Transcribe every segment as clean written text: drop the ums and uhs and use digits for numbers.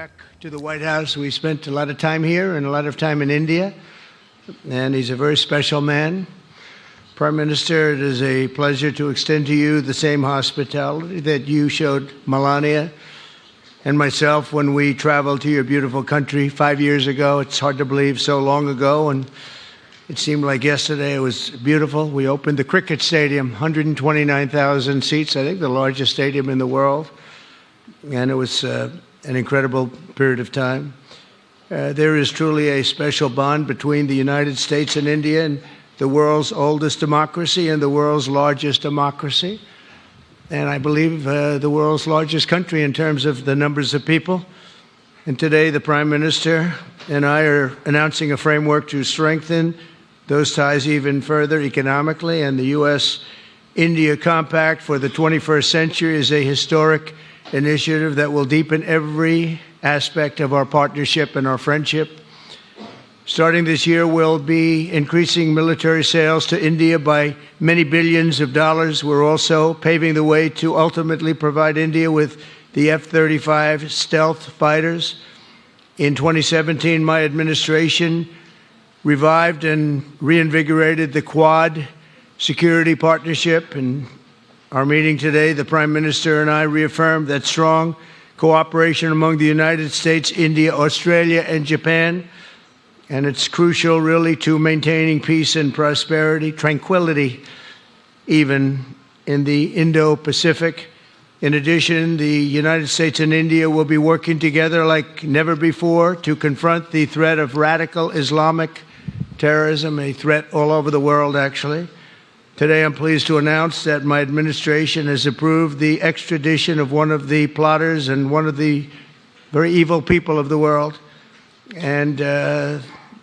back to the White House. We spent a lot of time here and a lot of time in India, and he's a very special man. Prime Minister, it is a pleasure to extend to you the same hospitality that you showed Melania and myself when we traveled to your beautiful country 5 years ago. It's hard to believe, so long ago, and it seemed like yesterday. It was beautiful. We opened the cricket stadium, 129,000 seats, I think the largest stadium in the world, and it was an incredible period of time. There is truly a special bond between the United States and India, and the world's oldest democracy and the world's largest democracy, and I believe the world's largest country in terms of the numbers of people. And today the Prime Minister and I are announcing a framework to strengthen those ties even further economically, and the U.S.-India Compact for the 21st century is a historic initiative that will deepen every aspect of our partnership and our friendship. Starting this year, we'll be increasing military sales to India by many billions of dollars. We're also paving the way to ultimately provide India with the F-35 stealth fighters. In 2017, my administration revived and reinvigorated the Quad security partnership. In our meeting today, the Prime Minister and I reaffirmed that strong cooperation among the United States, India, Australia, and Japan. And it's crucial, really, to maintaining peace and prosperity, tranquility, even in the Indo-Pacific. In addition, the United States and India will be working together like never before to confront the threat of radical Islamic terrorism, a threat all over the world, actually. Today, I'm pleased to announce that my administration has approved the extradition of one of the plotters and one of the very evil people of the world, and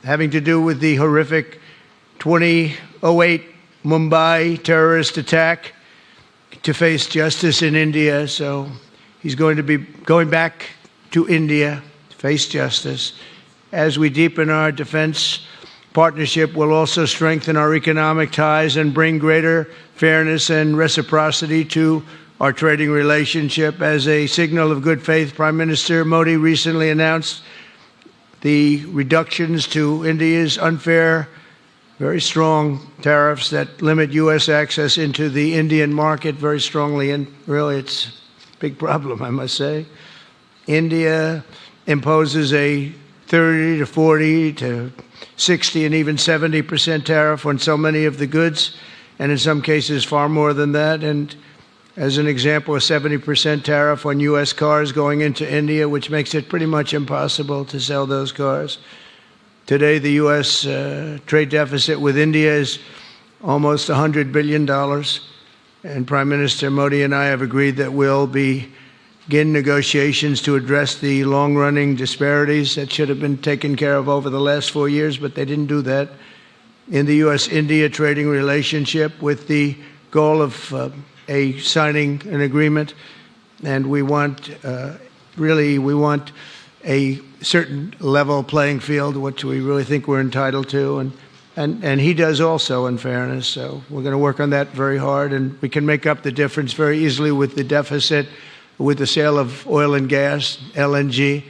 having to do with the horrific 2008 Mumbai terrorist attack, to face justice in India. So he's going to be going back to India to face justice. As we deepen our defense partnership, we'll also strengthen our economic ties and bring greater fairness and reciprocity to our trading relationship. As a signal of good faith, Prime Minister Modi recently announced the reductions to India's unfair, very strong tariffs that limit U.S. access into the Indian market very strongly, and really it's a big problem, I must say. India imposes a 30 to 40 to 60 and even 70% tariff on so many of the goods, and in some cases far more than that. And as an example, a 70% tariff on U.S. cars going into India, which makes it pretty much impossible to sell those cars. Today, the U.S. trade deficit with India is almost $100 billion, and Prime Minister Modi and I have agreed that we'll begin negotiations to address the long-running disparities that should have been taken care of over the last 4 years, but they didn't do that, in the U.S.-India trading relationship, with the goal of signing an agreement. And we want, we want a certain level playing field, which we really think we're entitled to, and he does also, in fairness. So we're going to work on that very hard, and we can make up the difference very easily with the deficit, with the sale of oil and gas, LNG,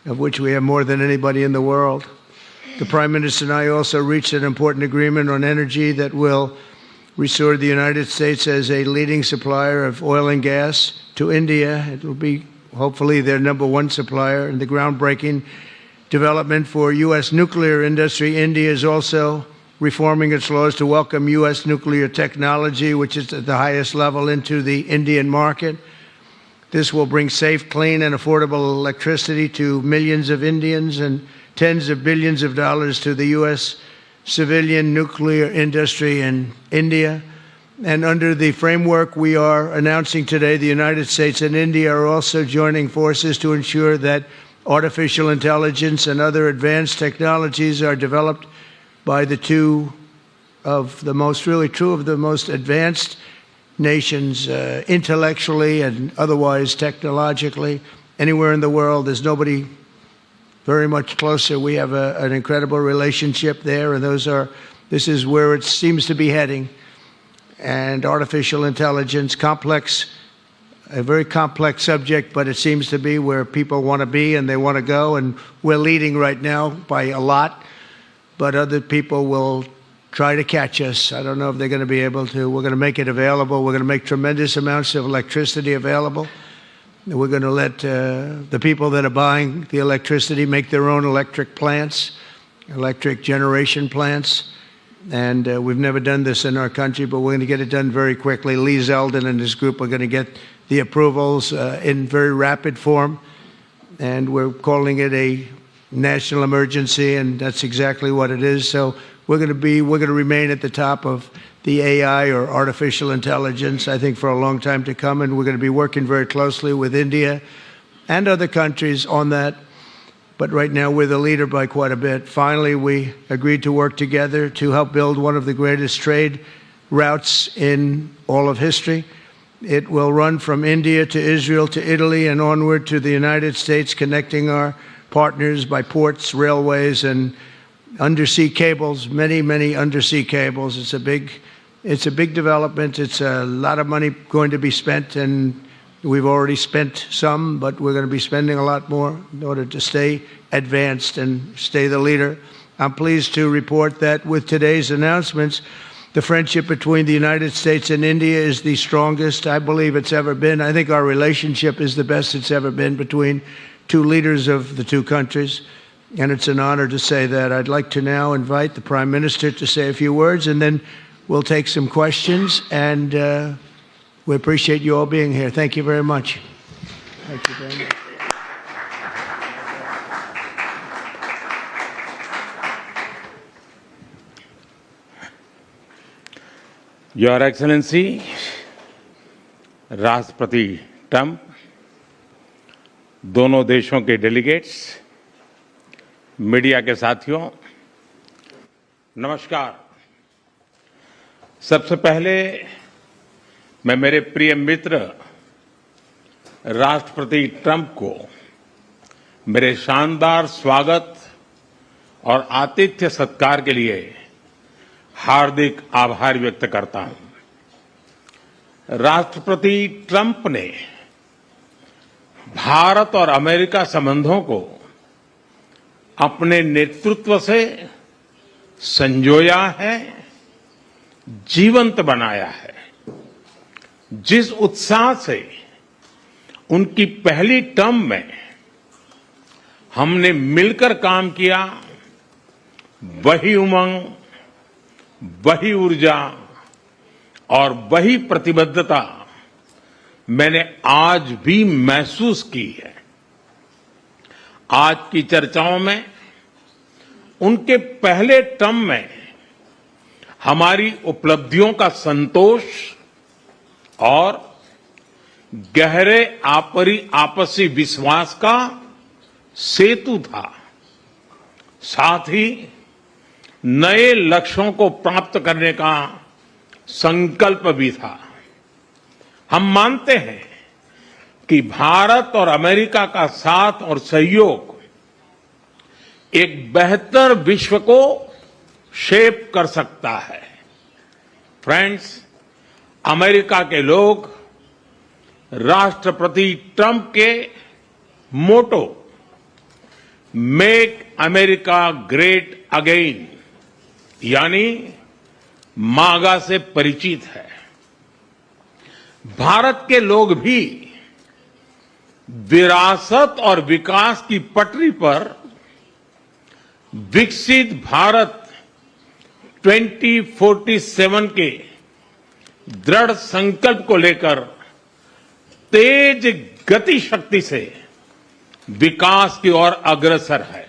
of which we have more than anybody in the world. The Prime Minister and I also reached an important agreement on energy that will restore the United States as a leading supplier of oil and gas to India. It will be hopefully their #1 supplier, in the groundbreaking development for U.S. nuclear industry. India is also reforming its laws to welcome U.S. nuclear technology, which is at the highest level, into the Indian market. This will bring safe, clean, and affordable electricity to millions of Indians and tens of billions of dollars to the U.S. civilian nuclear industry in India. And under the framework we are announcing today, the United States and India are also joining forces to ensure that artificial intelligence and other advanced technologies are developed by the two of the most advanced nations, intellectually and otherwise technologically. Anywhere in the world, there's nobody very much closer. We have an incredible relationship there, and this is where it seems to be heading. And artificial intelligence, complex a very complex subject, but it seems to be where people want to be and they want to go, and we're leading right now by a lot, but other people will try to catch us. I don't know if they're going to be able to. We're going to make it available. We're going to make tremendous amounts of electricity available. We're going to let the people that are buying the electricity make their own electric plants, electric generation plants. And we've never done this in our country, but we're going to get it done very quickly. Lee Zeldin and his group are going to get the approvals in very rapid form. And we're calling it a national emergency, and that's exactly what it is. So we're going to remain at the top of the AI, or artificial intelligence, I think, for a long time to come. And we're going to be working very closely with India and other countries on that. But right now, we're the leader by quite a bit. Finally, we agreed to work together to help build one of the greatest trade routes in all of history. It will run from India to Israel to Italy and onward to the United States, connecting our partners by ports, railways, and undersea cables, many, many undersea cables. It's a big development. It's a lot of money going to be spent, and we've already spent some, but we're going to be spending a lot more in order to stay advanced and stay the leader. I'm pleased to report that with today's announcements, the friendship between the United States and India is the strongest I believe it's ever been. I think our relationship is the best it's ever been between two leaders of the two countries, and it's an honor to say that. I'd like to now invite the Prime Minister to say a few words, and then we'll take some questions, and we appreciate you all being here. Thank you very much. Thank you very much. Your Excellency, राष्ट्रपति Trump, दोनों देशों के delegates, media के साथियों, नमस्कार। सबसे पहले मैं मेरे प्रिय मित्र राष्ट्रपति ट्रंप को मेरे शानदार स्वागत और आतिथ्य सत्कार के लिए हार्दिक आभार व्यक्त करता हूं। राष्ट्रपति ट्रंप ने भारत और अमेरिका संबंधों को अपने नेतृत्व से संजोया है, जीवंत बनाया है। जिस उत्साह से उनकी पहली टर्म में हमने मिलकर काम किया, वही उमंग, वही ऊर्जा और वही प्रतिबद्धता मैंने आज भी महसूस की है। आज की चर्चाओं में उनके पहले टर्म में हमारी उपलब्धियों का संतोष और गहरे आपसी विश्वास का सेतु था। साथ ही नए लक्ष्यों को प्राप्त करने का संकल्प भी था। हम मानते हैं कि भारत और अमेरिका का साथ और सहयोग एक बेहतर विश्व को शेप कर सकता है। फ्रेंड्स, अमेरिका के लोग राष्ट्रपति ट्रंप के मोटो मेक अमेरिका ग्रेट अगेन यानी मागा से परिचित है। भारत के लोग भी विरासत और विकास की पटरी पर विकसित भारत 2047 के दृढ़ संकल्प को लेकर तेज गति शक्ति से विकास की ओर अग्रसर है।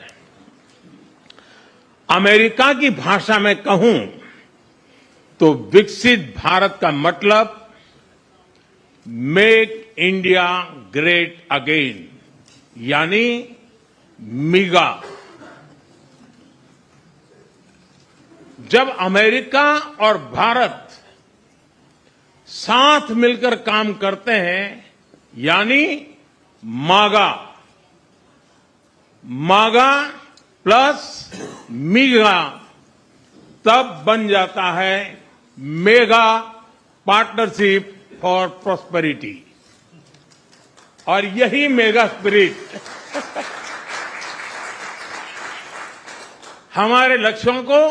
अमेरिका की भाषा में कहूं तो विकसित भारत का मतलब मेक इंडिया ग्रेट अगेन यानी मिगा। जब अमेरिका और भारत साथ मिलकर काम करते हैं यानी मागा, मागा प्लस मिगा, तब बन जाता है मेगा पार्टनरशिप फॉर प्रॉस्पेरिटी। और यही मेगा स्पिरिट हमारे लक्ष्यों को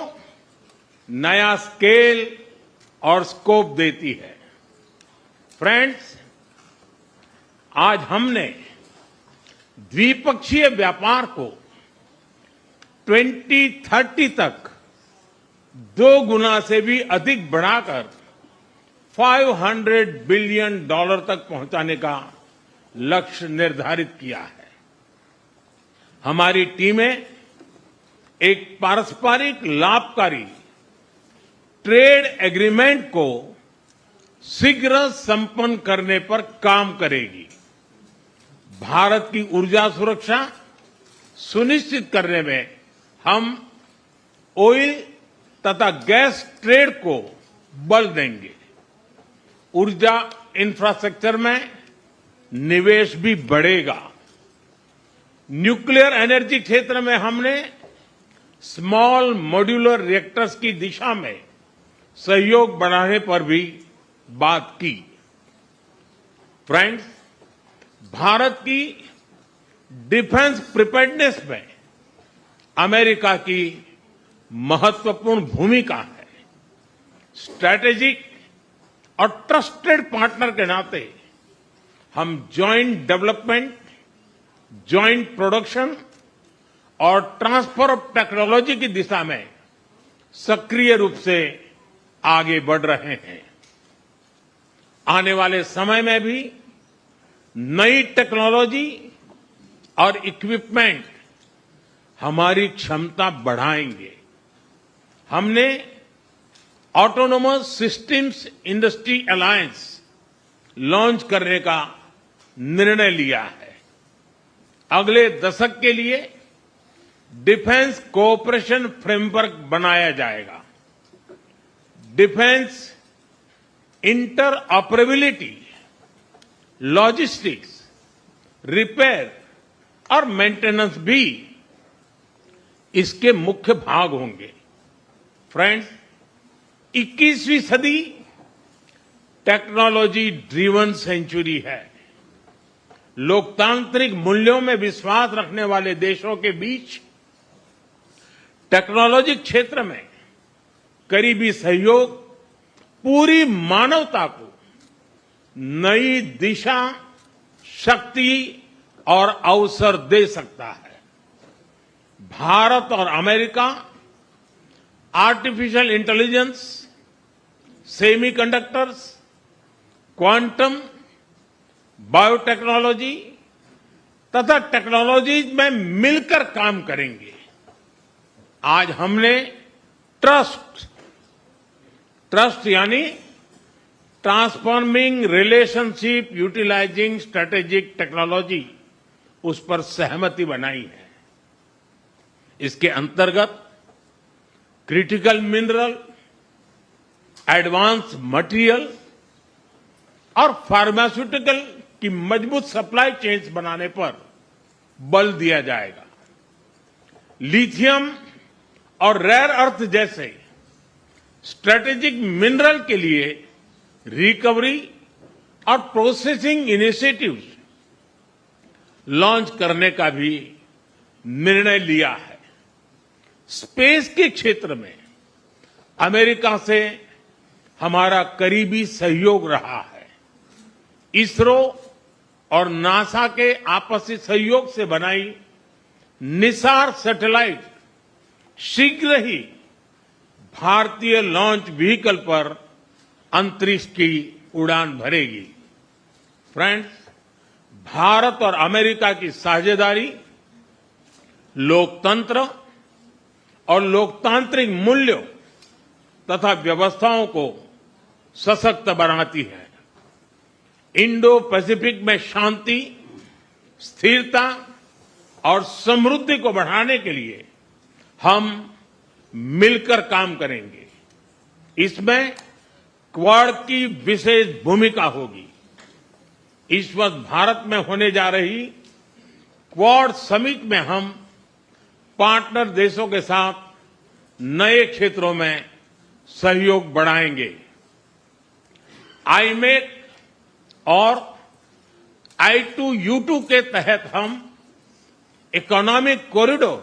नया स्केल और स्कोप देती है। फ्रेंड्स, आज हमने द्विपक्षीय व्यापार को 2030 तक 2 गुना से भी अधिक बढ़ाकर $500 बिलियन तक पहुंचाने का लक्ष्य निर्धारित किया है। हमारी टीमें एक पारस्परिक लाभकारी ट्रेड एग्रीमेंट को शीघ्र संपन्न करने पर काम करेगी। भारत की ऊर्जा सुरक्षा सुनिश्चित करने में हम ऑयल तथा गैस ट्रेड को बल देंगे। ऊर्जा इंफ्रास्ट्रक्चर में निवेश भी बढ़ेगा। न्यूक्लियर एनर्जी क्षेत्र में हमने स्मॉल मॉड्यूलर रिएक्टर्स की दिशा में सहयोग बढ़ाने पर भी बात की। फ्रेंड्स, भारत की डिफेंस प्रिपेयर्डनेस में अमेरिका की महत्वपूर्ण भूमिका है। स्ट्रैटेजिक और ट्रस्टेड पार्टनर के नाते हम जॉइंट डेवलपमेंट, जॉइंट प्रोडक्शन और ट्रांसफर ऑफ टेक्नोलॉजी की दिशा में सक्रिय रूप से आगे बढ़ रहे हैं। आने वाले समय में भी नई टेक्नोलॉजी और इक्विपमेंट हमारी क्षमता बढ़ाएंगे। हमने autonomous systems industry alliance launch करने का निर्णय लिया है। अगले दशक के लिए डिफेंस कोऑपरेशन फ्रेमवर्क बनाया जाएगा। डिफेंस इंटरऑपरेबिलिटी, लॉजिस्टिक्स, रिपेयर और मेंटेनेंस भी इसके मुख्य भाग होंगे। फ्रेंड्स, 21वीं सदी टेक्नोलॉजी ड्रिवन सेंचुरी है। लोकतांत्रिक मूल्यों में विश्वास रखने वाले देशों के बीच टेक्नोलॉजी क्षेत्र में करीबी सहयोग पूरी मानवता को नई दिशा, शक्ति और अवसर दे सकता है। भारत और America artificial intelligence, semiconductors, quantum, biotechnology तथा टेक्नोलॉजीज में मिलकर काम करेंगे। आज हमने ट्रस्ट यानी transforming relationship utilising strategic technology, उस पर सहमति बनाई है। इसके अंतर्गत क्रिटिकल मिनरल, एडवांस मटेरियल और फार्मास्यूटिकल की मजबूत सप्लाई चेन्स बनाने पर बल दिया जाएगा। लिथियम और रेयर अर्थ जैसे स्ट्रेटेजिक मिनरल के लिए रिकवरी और प्रोसेसिंग इनिशिएटिव्स लॉन्च करने का भी निर्णय लिया है। स्पेस के क्षेत्र में अमेरिका से हमारा करीबी सहयोग रहा है। इसरो और नासा के आपसी सहयोग से बनाई निसार सैटेलाइट शीघ्र ही भारतीय लॉन्च व्हीकल पर अंतरिक्ष की उड़ान भरेगी। फ्रेंड्स, भारत और अमेरिका की साझेदारी लोकतंत्र और लोकतांत्रिक मूल्यों तथा व्यवस्थाओं को सशक्त बनाती है। इंडो पैसिफिक में शांति, स्थिरता और समृद्धि को बढ़ाने के लिए हम मिलकर काम करेंगे। इसमें क्वाड की विशेष भूमिका होगी। इस वर्ष भारत में होने जा रही क्वाड समिट में हम पार्टनर देशों के साथ नए क्षेत्रों में सहयोग बढ़ाएंगे। आईमेक और I2U2 के तहत हम इकोनॉमिक कॉरिडोर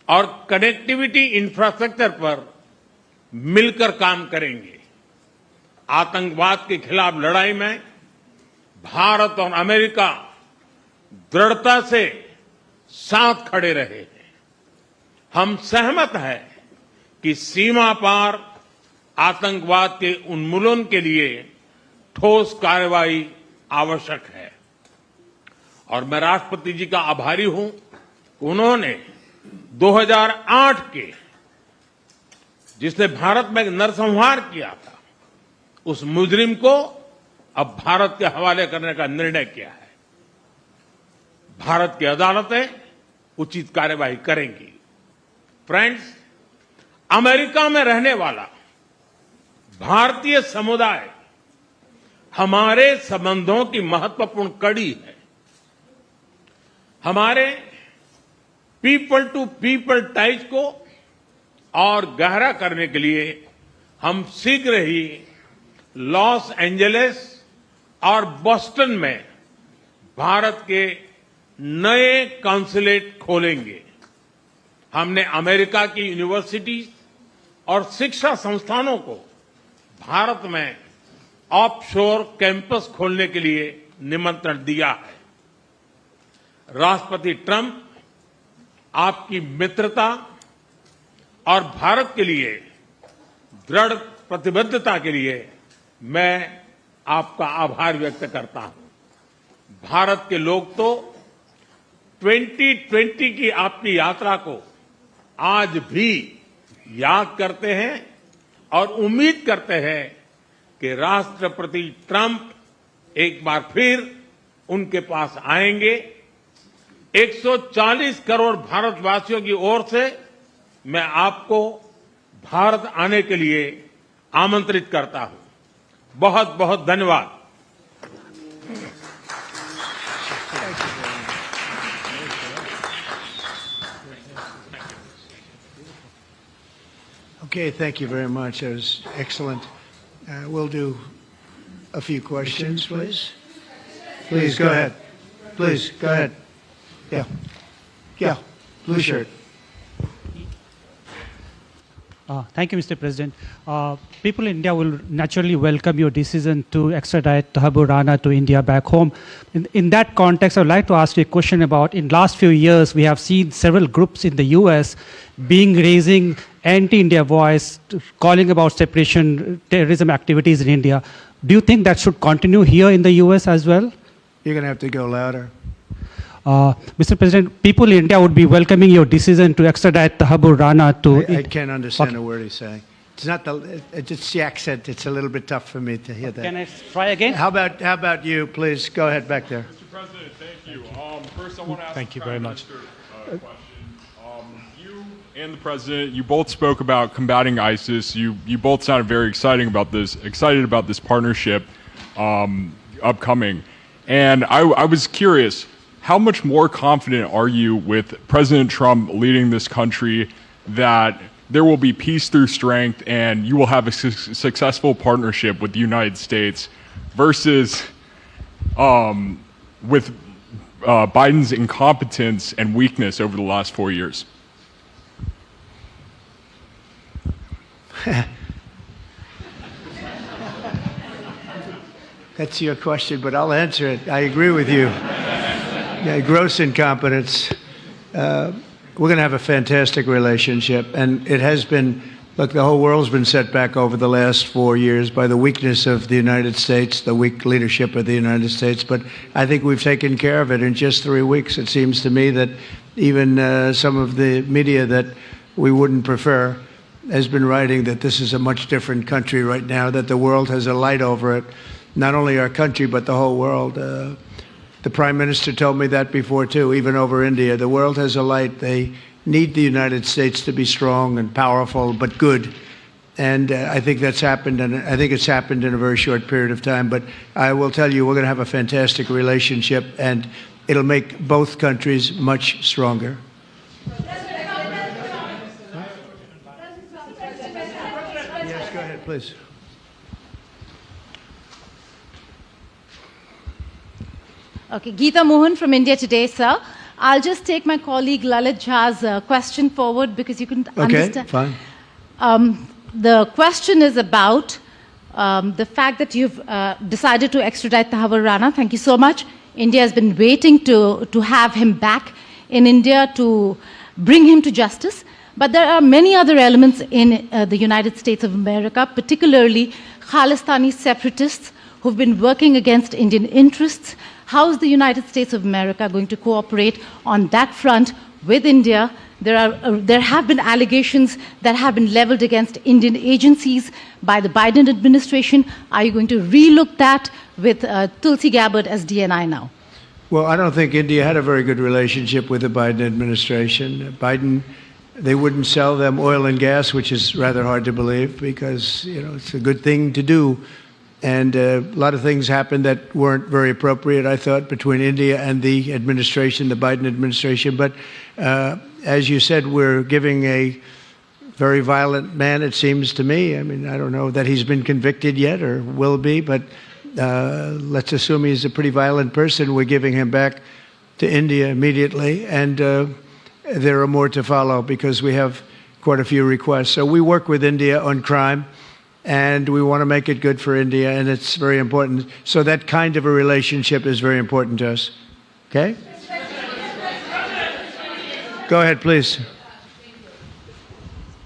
और कनेक्टिविटी इंफ्रास्ट्रक्चर पर मिलकर काम करेंगे। आतंकवाद के खिलाफ लड़ाई में भारत और अमेरिका दृढ़ता से साथ खड़े रहे हैं। हम सहमत हैं कि सीमा पार आतंकवाद के उन्मूलन के लिए ठोस कार्रवाई आवश्यक है और मैं राष्ट्रपति जी का आभारी हूं कि उन्होंने 2008 के जिसने भारत में नरसंहार किया था उस मुजरिम को अब भारत के हवाले करने का निर्णय किया है। भारत की अदालतें उचित कार्यवाही करेंगी। फ्रेंड्स, अमेरिका में रहने वाला भारतीय समुदाय हमारे संबंधों की महत्वपूर्ण कड़ी है। हमारे पीपल टू पीपल टाइज को और गहरा करने के लिए हम शीघ्र ही लॉस एंजलिस और बोस्टन में भारत के नए कॉन्सुलेट खोलेंगे। हमने अमेरिका की यूनिवर्सिटी और शिक्षा संस्थानों को भारत में ऑफशोर कैंपस खोलने के लिए निमंत्रण दिया है। राष्ट्रपति ट्रंप, आपकी मित्रता और भारत के लिए दृढ़ प्रतिबद्धता के लिए मैं आपका आभार व्यक्त करता हूं। भारत के लोग तो 2020 की आपकी यात्रा को आज भी याद करते हैं और उम्मीद करते हैं कि राष्ट्रपति ट्रंप एक बार फिर उनके पास आएंगे। 140 करोड़ भारतवासियों की ओर से मैं आपको भारत आने के लिए आमंत्रित करता हूं। बहुत बहुत धन्यवाद। Okay, thank you very much. That was excellent. We'll do a few questions, please. Please, go ahead. Please, go ahead. Yeah. Yeah. Blue shirt. Thank you, Mr. President. People in India will naturally welcome your decision to extradite Thakur Rana to India back home. In that context, I would like to ask you a question about, in last few years, we have seen several groups in the U.S. raising anti-India voice, calling about separation, terrorism activities in India. Do you think that should continue here in the U.S. as well? You're going to have to go louder. Mr. President, people in India would be welcoming your decision to extradite Thakur Rana to... I can't understand a word he's saying. It's not it's the accent. It's a little bit tough for me to hear that. Can I try again? How about you, please? Go ahead back there. Mr. President, thank you. First, I want to ask Thank the you very Prime much. Minister a question. You and the President, you both spoke about combating ISIS. You both sounded very excited about this partnership upcoming. And I was curious, how much more confident are you with President Trump leading this country that there will be peace through strength and you will have a successful partnership with the United States versus with Biden's incompetence and weakness over the last 4 years? That's your question, but I'll answer it. I agree with you. Yeah, gross incompetence. We're going to have a fantastic relationship, and it has been. Look, the whole world's been set back over the last 4 years by the weakness of the United States, the weak leadership of the United States. But I think we've taken care of it in just 3 weeks. It seems to me that even some of the media that we wouldn't prefer has been writing that this is a much different country right now, that the world has a light over it, not only our country, but the whole world. The Prime Minister told me that before, too, even over India. The world has a light. They need the United States to be strong and powerful, but good. And I think that's happened, and I think it's happened in a very short period of time. But I will tell you, we're going to have a fantastic relationship, and it'll make both countries much stronger. Yes, go ahead, please. Okay, Geeta Mohan from India Today, sir. I'll just take my colleague Lalit Jha's question forward because you can understand. Okay, fine. The question is about the fact that you've decided to extradite Thakur Rana. Thank you so much. India has been waiting to have him back in India to bring him to justice. But there are many other elements in the United States of America, particularly Khalistani separatists who've been working against Indian interests. How is the United States of America going to cooperate on that front with India? There have been allegations that have been leveled against Indian agencies by the Biden administration. Are you going to relook that with Tulsi Gabbard as DNI now? Well, I don't think India had a very good relationship with the Biden administration. They wouldn't sell them oil and gas, which is rather hard to believe because, it's a good thing to do. And a lot of things happened that weren't very appropriate, I thought, between India and the administration, the Biden administration. But as you said, we're giving a very violent man, it seems to me. I mean, I don't know that he's been convicted yet or will be, but let's assume he's a pretty violent person. We're giving him back to India immediately. And there are more to follow because we have quite a few requests. So we work with India on crime. And we want to make it good for India, and it's very important. So that kind of a relationship is very important to us. Okay? Go ahead, please.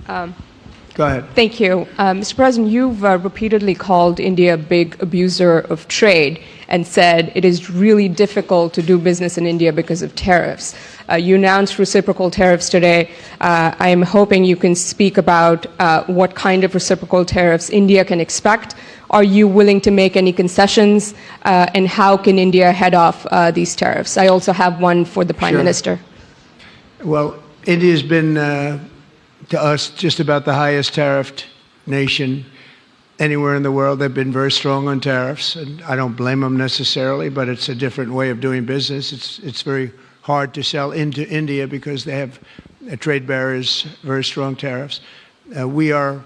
Go ahead. Thank you. Mr. President, you've repeatedly called India a big abuser of trade and said it is really difficult to do business in India because of tariffs. You announced reciprocal tariffs today. I am hoping you can speak about what kind of reciprocal tariffs India can expect. Are you willing to make any concessions? And how can India head off these tariffs? I also have one for the Prime Minister. Well, India's been, to us, just about the highest tariffed nation anywhere in the world. They've been very strong on tariffs, and I don't blame them necessarily, but it's a different way of doing business. It's very hard to sell into India because they have trade barriers, very strong tariffs. We are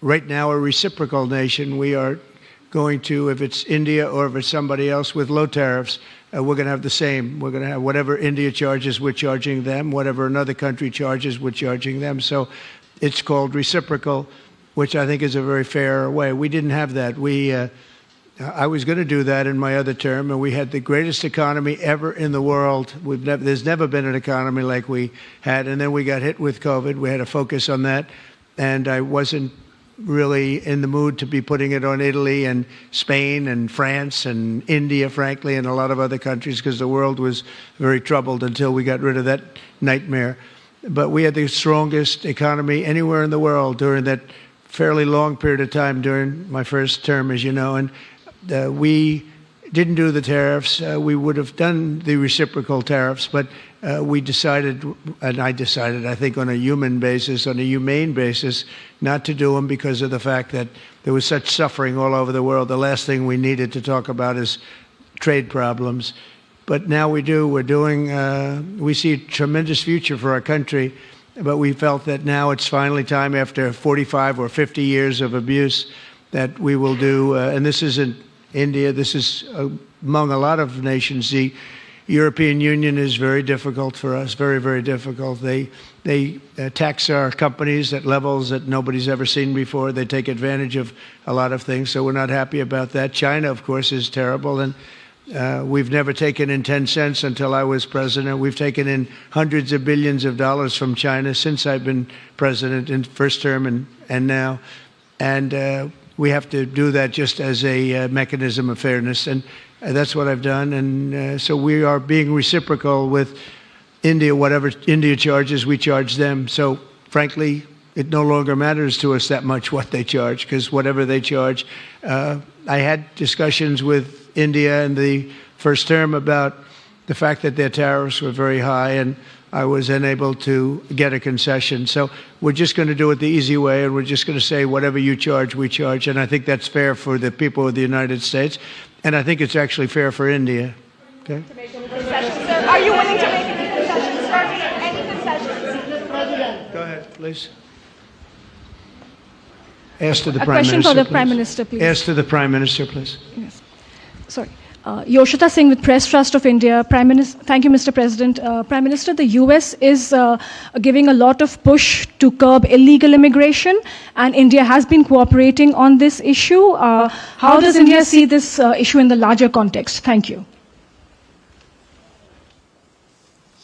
right now a reciprocal nation. We are going to, if it's India or if it's somebody else with low tariffs, we're going to have the same. We're going to have whatever India charges, we're charging them. Whatever another country charges, we're charging them. So it's called reciprocal, which I think is a very fair way. We didn't have that. I was going to do that in my other term, and we had the greatest economy ever in the world. There's never been an economy like we had, and then we got hit with COVID. We had to focus on that, and I wasn't really in the mood to be putting it on Italy and Spain and France and India, frankly, and a lot of other countries because the world was very troubled until we got rid of that nightmare. But we had the strongest economy anywhere in the world during that fairly long period of time during my first term, as you know, and we didn't do the tariffs. We would have done the reciprocal tariffs, but we decided, and I decided, I think on a human basis, on a humane basis, not to do them because of the fact that there was such suffering all over the world. The last thing we needed to talk about is trade problems. But now we do. We're doing, we see a tremendous future for our country, but we felt that now it's finally time after 45 or 50 years of abuse that we will do, and this isn't India, this is among a lot of nations. The European Union is very difficult for us, very, very difficult. They tax our companies at levels that nobody's ever seen before. They take advantage of a lot of things, so we're not happy about that. China, of course, is terrible, and we've never taken in 10 cents until I was president. We've taken in hundreds of billions of dollars from China since I've been president in first term and now. And we have to do that just as a mechanism of fairness. And that's what I've done. And so we are being reciprocal with India. Whatever India charges, we charge them. So frankly, it no longer matters to us that much what they charge, because whatever they charge, I had discussions with India in the first term about the fact that their tariffs were very high, and I was unable to get a concession. So we're just going to do it the easy way, and we're just going to say whatever you charge, we charge. And I think that's fair for the people of the United States, and I think it's actually fair for India. Okay? To make any concessions, sir? Are you willing to make any concessions, sir? Any concessions? Go ahead, please. Ask to the A Prime question Minister, for the please. Prime Minister, please. Ask to the Prime Minister, please. Yes. Sorry. Yoshita Singh with Press Trust of India. Prime Minister, thank you, Mr. President. Prime Minister, the US is giving a lot of push to curb illegal immigration, and India has been cooperating on this issue. How does India see this issue in the larger context? Thank you.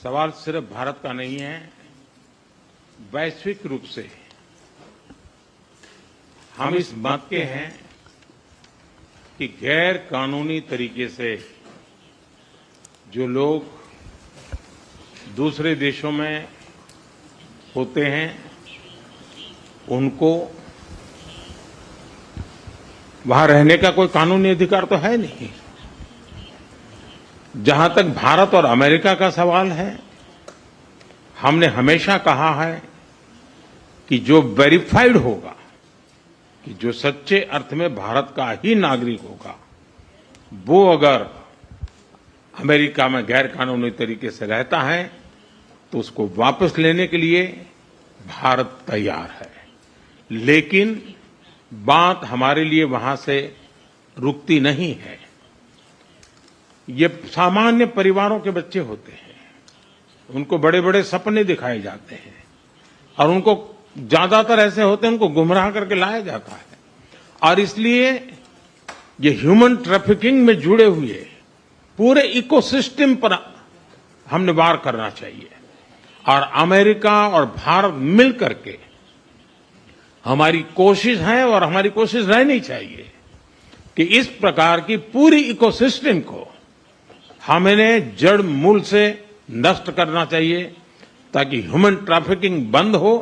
सवाल सिर्फ भारत का नहीं है, वैश्विक रूप से हम इस मत के हैं कि गैर कानूनी तरीके से जो लोग दूसरे देशों में होते हैं उनको वहां रहने का कोई कानूनी अधिकार तो है नहीं। जहां तक भारत और अमेरिका का सवाल है, हमने हमेशा कहा है कि जो वेरीफाइड होगा, कि जो सच्चे अर्थ में भारत का ही नागरिक होगा, वो अगर अमेरिका में गैर कानूनी तरीके से रहता है तो उसको वापस लेने के लिए भारत तैयार है। लेकिन बात हमारे लिए वहां से रुकती नहीं है। ये सामान्य परिवारों के बच्चे होते हैं, उनको बड़े बड़े सपने दिखाए जाते हैं और उनको ज्यादातर ऐसे होते हैं उनको गुमराह करके लाया जाता है। और इसलिए ये ह्यूमन ट्रैफिकिंग में जुड़े हुए पूरे इकोसिस्टम पर हमने वार करना चाहिए। और अमेरिका और भारत मिल करके हमारी कोशिश है और हमारी कोशिश रहनी चाहिए कि इस प्रकार की पूरी इकोसिस्टम को हमें जड़ मूल से नष्ट करना चाहिए, ताकि ह्यूमन ट्रैफिकिंग बंद हो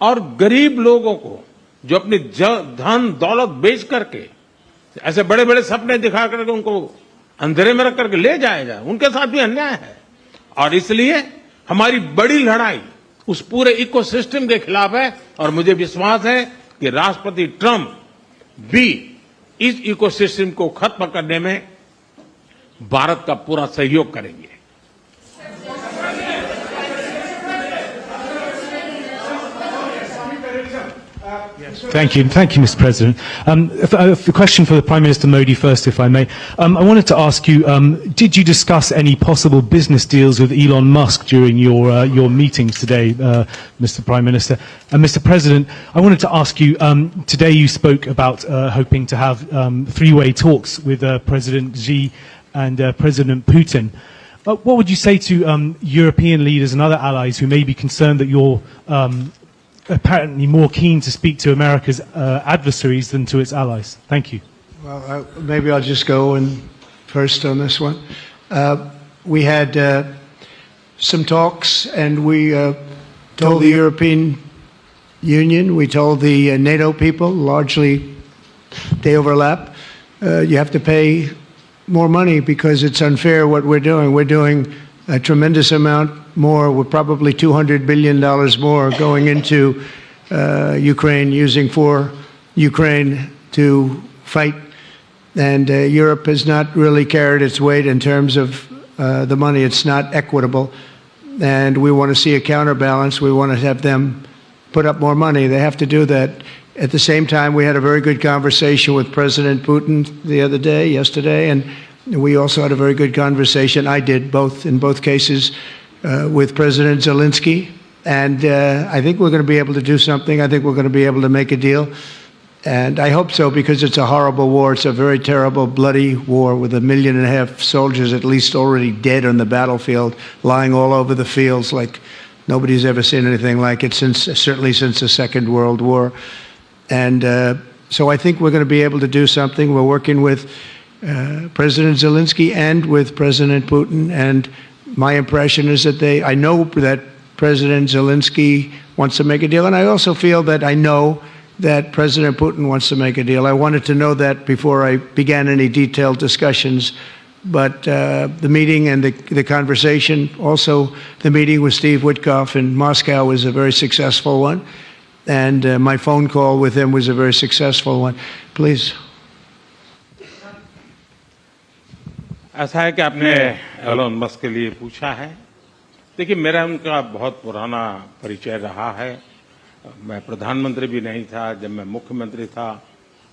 और गरीब लोगों को जो अपनी धन दौलत बेच करके ऐसे बड़े बड़े सपने दिखा करके उनको अंधेरे में रख करके ले जाया जाए, उनके साथ भी अन्याय है। और इसलिए हमारी बड़ी लड़ाई उस पूरे इकोसिस्टम के खिलाफ है और मुझे विश्वास है कि राष्ट्रपति ट्रंप भी इस इकोसिस्टम को खत्म करने में भारत का पूरा सहयोग करेंगे। Thank you, Mr. President. A question for the Prime Minister Modi first, if I may. I wanted to ask you, did you discuss any possible business deals with Elon Musk during your meetings today, Mr. Prime Minister? And Mr. President, I wanted to ask you, today you spoke about hoping to have three-way talks with President Xi and President Putin. What would you say to European leaders and other allies who may be concerned that you're apparently more keen to speak to America's adversaries than to its allies? Thank you. Well, maybe I'll just go in first on this one. We had some talks, and we told the European Union, we told the NATO people, largely they overlap, you have to pay more money because it's unfair what we're doing. We're doing a tremendous amount more. We're probably $200 billion more going into Ukraine, using for Ukraine to fight. And Europe has not really carried its weight in terms of the money. It's not equitable. And we want to see a counterbalance. We want to have them put up more money. They have to do that. At the same time, we had a very good conversation with President Putin yesterday, and we also had a very good conversation. I did in both cases, with President Zelensky. And I think we're going to be able to do something. I think we're going to be able to make a deal. And I hope so, because it's a horrible war. It's a very terrible, bloody war with 1.5 million soldiers at least already dead on the battlefield, lying all over the fields like nobody's ever seen anything like it, certainly since the Second World War. And so I think we're going to be able to do something. We're working with President Zelensky and with President Putin. And my impression is that I know that President Zelensky wants to make a deal. And I also feel that I know that President Putin wants to make a deal. I wanted to know that before I began any detailed discussions. But the meeting and the conversation, also the meeting with Steve Witkoff in Moscow, was a very successful one. And my phone call with him was a very successful one. Please. ऐसा है कि आपने Elon Musk के लिए पूछा है। देखिए, मेरा उनका बहुत पुराना परिचय रहा है। मैं प्रधानमंत्री भी नहीं था, जब मैं मुख्यमंत्री था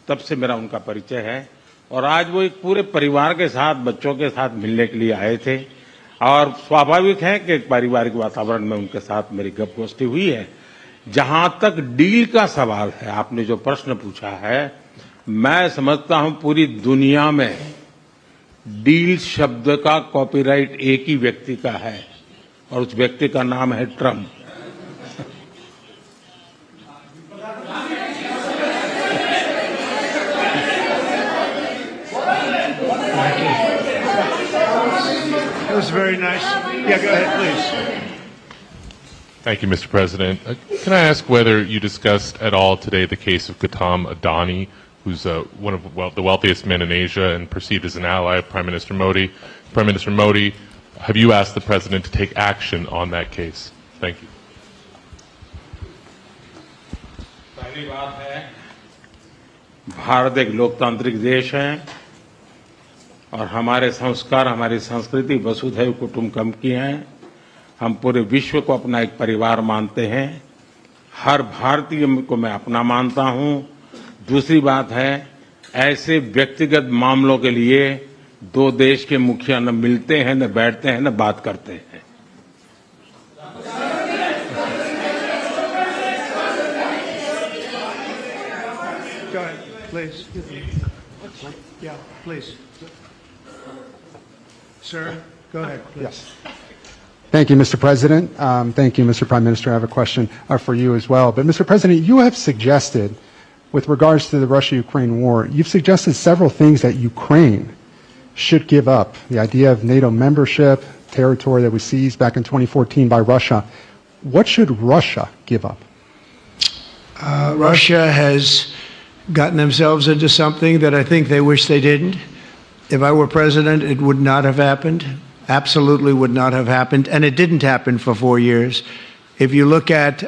तब से मेरा उनका परिचय है। और आज वो एक पूरे परिवार के साथ, बच्चों के साथ मिलने के लिए आए थे और स्वाभाविक है कि एक पारिवारिक वातावरण में उनके साथ मेरी गपगोष्ठी हुई है। जहां तक डील का सवाल है, आपने जो प्रश्न पूछा है, मैं समझता हूं पूरी दुनिया में डील शब्द का कॉपीराइट एक ही व्यक्ति का है और उस व्यक्ति का नाम है Trump. That was very nice. Yeah, go ahead, please. Thank you, Mr. President. Can I ask whether you discussed at all today the case of Gautam Adani, who's one of the wealthiest men in Asia and perceived as an ally of Prime Minister Modi? Prime Minister Modi, have you asked the President to take action on that case? Thank you. पहली बात है, भारत एक लोकतांत्रिक देश है और हमारे संस्कार, हमारी संस्कृति वसुधैव कुटुंबकम की हैं। हम पूरे विश्व को अपना एक परिवार मानते हैं। हर भारतीय को मैं अपना मानता हूं। दूसरी बात है, ऐसे व्यक्तिगत मामलों के लिए दो देश के मुखिया न मिलते हैं, न बैठते हैं, न बात करते हैं। Go ahead, please. Yeah, please. Sir, go ahead, please. Yes. Thank you, Mr. President. Thank you, Mr. Prime Minister. I have a question for you as well. But, Mr. President, you have suggested, with regards to the Russia-Ukraine war, you've suggested several things that Ukraine should give up. The idea of NATO membership, territory that was seized back in 2014 by Russia. What should Russia give up? Russia has gotten themselves into something that I think they wish they didn't. If I were president, it would not have happened. Absolutely would not have happened. And it didn't happen for 4 years. If you look at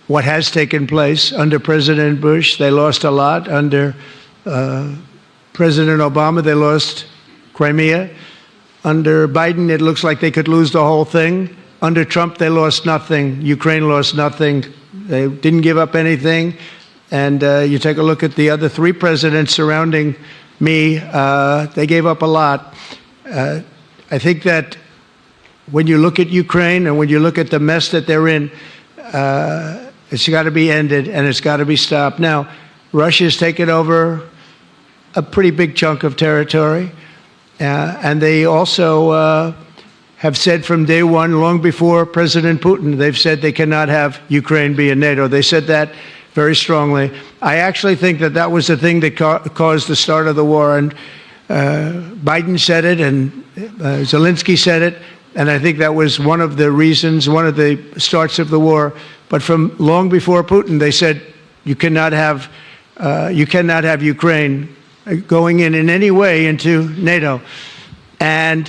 what has taken place under President Bush, they lost a lot. Under President Obama, they lost Crimea. Under Biden, it looks like they could lose the whole thing. Under Trump, they lost nothing. Ukraine lost nothing. They didn't give up anything. And you take a look at the other three presidents surrounding me, they gave up a lot. I think that when you look at Ukraine and when you look at the mess that they're in, it's got to be ended and it's got to be stopped. Now, Russia's taken over a pretty big chunk of territory, and they also have said from day one, long before President Putin, they've said they cannot have Ukraine be in NATO. They said that very strongly. I actually think that that was the thing that caused the start of the war, and Biden said it, and Zelensky said it, and I think that was one of the reasons, one of the starts of the war. But from long before Putin, they said you cannot have Ukraine going in any way into NATO. And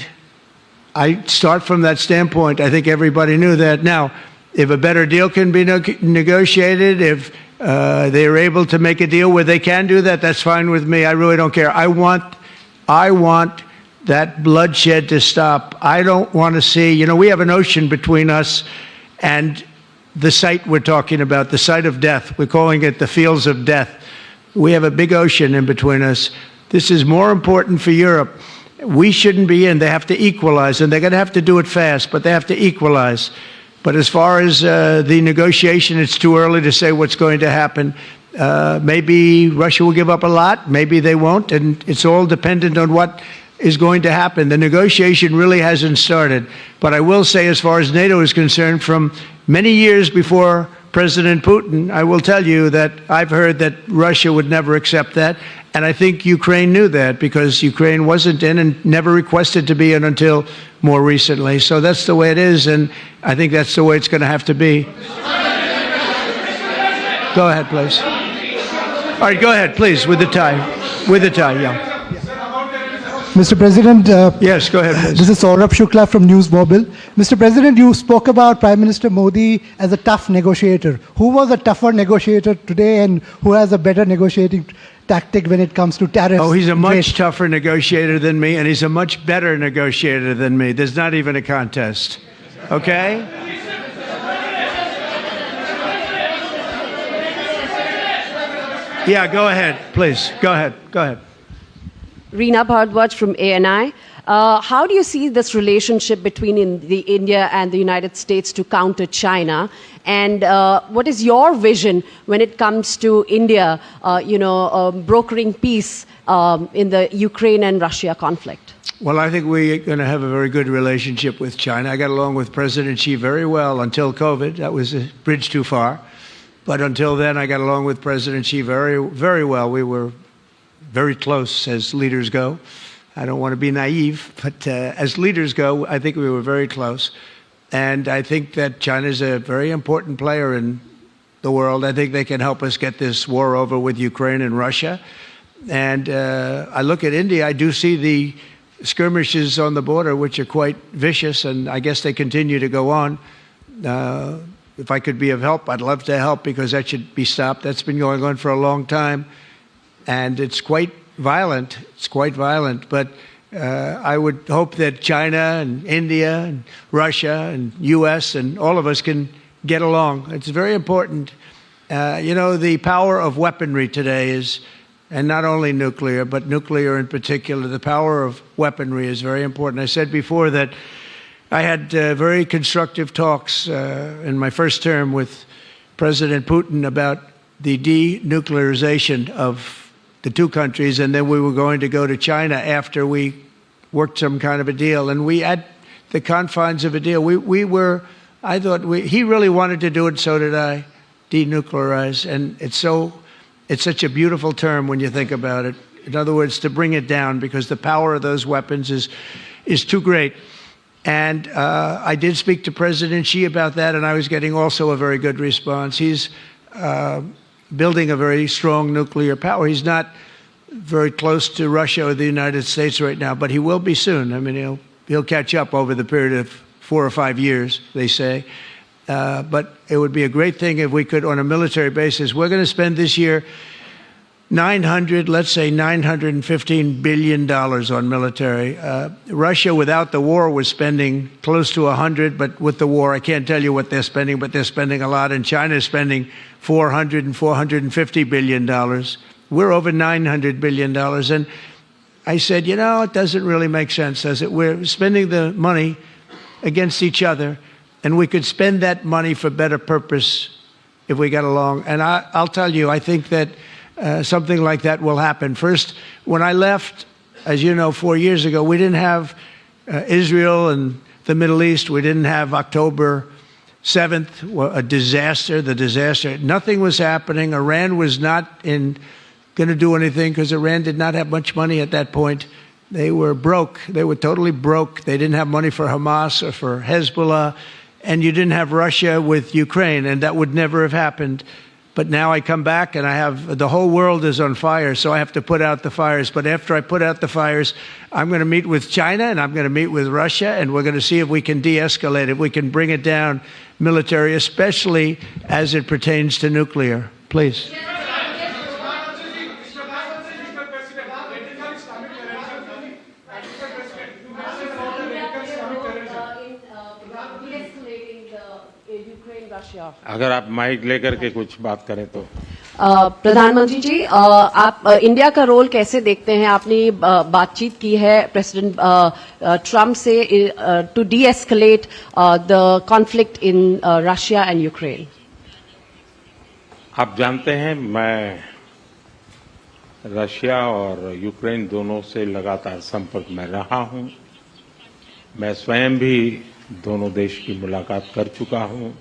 I start from that standpoint. I think everybody knew that. Now, if a better deal can be negotiated, if they are able to make a deal where they can do that, that's fine with me. I really don't care. I want that bloodshed to stop. I don't want to see, we have an ocean between us and the site we're talking about, the site of death. We're calling it the fields of death. We have a big ocean in between us. This is more important for Europe. We shouldn't be in. They have to equalize, and they're going to have to do it fast, but they have to equalize. But as far as the negotiation, it's too early to say what's going to happen. Maybe Russia will give up a lot. Maybe they won't. And it's all dependent on what is going to happen. The negotiation really hasn't started. But I will say, as far as NATO is concerned, from many years before President Putin, I will tell you that I've heard that Russia would never accept that. And I think Ukraine knew that, because Ukraine wasn't in and never requested to be in until more recently. So that's the way it is, and I think that's the way it's going to have to be. Go ahead, please. All right, go ahead, please, with the tie. With the tie, yeah. Mr. President, yes, go ahead, please. This is Saurabh Shukla from News Mobile. Mr. President, you spoke about Prime Minister Modi as a tough negotiator. Who was a tougher negotiator today, and who has a better negotiating tactic when it comes to tariffs? Oh, he's a much tougher negotiator than me, and he's a much better negotiator than me. There's not even a contest. Okay? Yeah, go ahead, please. Go ahead. Go ahead. Reena Bhardwaj from ANI. How do you see this relationship between India and the United States to counter China? And what is your vision when it comes to India, brokering peace in the Ukraine and Russia conflict? Well, I think we're going to have a very good relationship with China. I got along with President Xi very well until COVID. That was a bridge too far. But until then, I got along with President Xi very, very well. We were very close as leaders go. I don't want to be naive, but as leaders go, I think we were very close. And I think that China is a very important player in the world. I think they can help us get this war over with Ukraine and Russia. And I look at India, I do see the skirmishes on the border, which are quite vicious, and I guess they continue to go on. If I could be of help, I'd love to help, because that should be stopped. That's been going on for a long time, and it's quite violent. It's quite violent, but I would hope that China and India and Russia and U.S. and all of us can get along. It's very important. The power of weaponry today is, and not only nuclear, but nuclear in particular, the power of weaponry is very important. I said before that I had very constructive talks in my first term with President Putin about the denuclearization of the two countries, and then we were going to go to China after we worked some kind of a deal. And we had the confines of a deal. He really wanted to do it, so did I, denuclearize. And it's such a beautiful term when you think about it. In other words, to bring it down, because the power of those weapons is too great. And I did speak to President Xi about that, and I was getting also a very good response. He's building a very strong nuclear power. He's not very close to Russia or the United States right now, but he will be soon. I mean, he'll catch up over the period of 4 or 5 years, they say. But it would be a great thing if we could, on a military basis. We're going to spend this year $915 billion on military. Russia, without the war, was spending close to 100, but with the war, I can't tell you what they're spending, but they're spending a lot. And China is spending $400 and $450 billion. We're over $900 billion. And I said, it doesn't really make sense, does it? We're spending the money against each other, and we could spend that money for better purpose if we got along. And I'll tell you, I think that something like that will happen. First, when I left, as you know, 4 years ago, we didn't have Israel and the Middle East. We didn't have October 7th, a disaster, the disaster. Nothing was happening. Iran was not going to do anything, because Iran did not have much money at that point. They were broke. They were totally broke. They didn't have money for Hamas or for Hezbollah. And you didn't have Russia with Ukraine, and that would never have happened. But now I come back and the whole world is on fire, so I have to put out the fires. But after I put out the fires, I'm going to meet with China and I'm going to meet with Russia, and we're going to see if we can de-escalate, if we can bring it down military, especially as it pertains to nuclear. Please. अगर आप mic लेकर के कुछ बात करें तो प्रधानमंत्री जी, आप इंडिया का रोल कैसे देखते हैं? आपने बातचीत की है प्रेसिडेंट ट्रम्प से to de-escalate the conflict in Russia and Ukraine. आप जानते हैं, मैं रशिया और यूक्रेन दोनों से लगातार संपर्क में रहा हूं. मैं स्वयं भी दोनों देश की मुलाकात कर चुका हूं.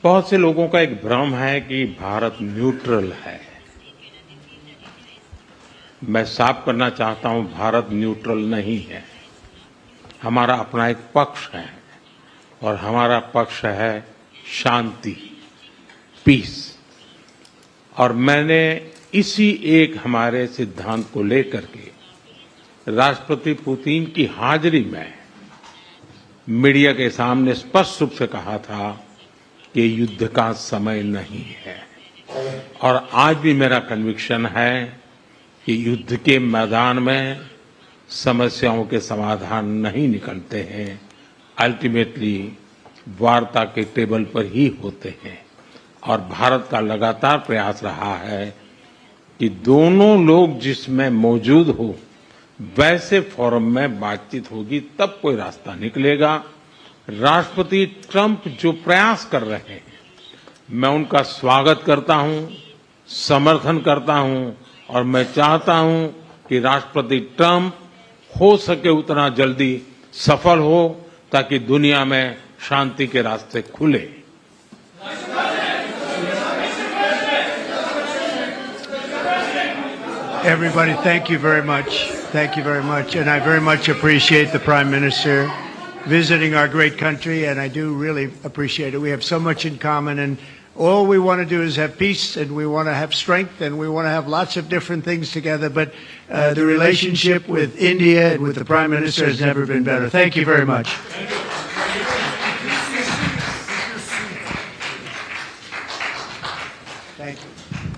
बहुत से लोगों का एक भ्रम है कि भारत न्यूट्रल है. मैं साफ करना चाहता हूं, भारत न्यूट्रल नहीं है. हमारा अपना एक पक्ष है, और हमारा पक्ष है शांति, पीस. और मैंने इसी एक हमारे सिद्धांत को लेकर के राष्ट्रपति पुतिन की हाजिरी में मीडिया के सामने स्पष्ट रूप से कहा था कि युद्ध का समय नहीं है. और आज भी मेरा कन्विक्शन है कि युद्ध के मैदान में समस्याओं के समाधान नहीं निकलते हैं, अल्टीमेटली वार्ता के टेबल पर ही होते हैं. और भारत का लगातार प्रयास रहा है कि दोनों लोग जिसमें मौजूद हो वैसे फोरम में बातचीत होगी, तब कोई रास्ता निकलेगा। राष्ट्रपति ट्रंप जो प्रयास कर रहे हैं, मैं उनका स्वागत करता हूं, समर्थन करता हूं और मैं चाहता हूं कि राष्ट्रपति ट्रंप हो सके उतना जल्दी सफल हो ताकि दुनिया में शांति के रास्ते खुले। Everybody, thank you very much. Thank you very much. And I very much appreciate the Prime Minister visiting our great country, and I do really appreciate it. We have so much in common, and all we want to do is have peace, and we want to have strength, and we want to have lots of different things together. But the relationship with India and with the Prime Minister has never been better. Thank you very much. Thank you.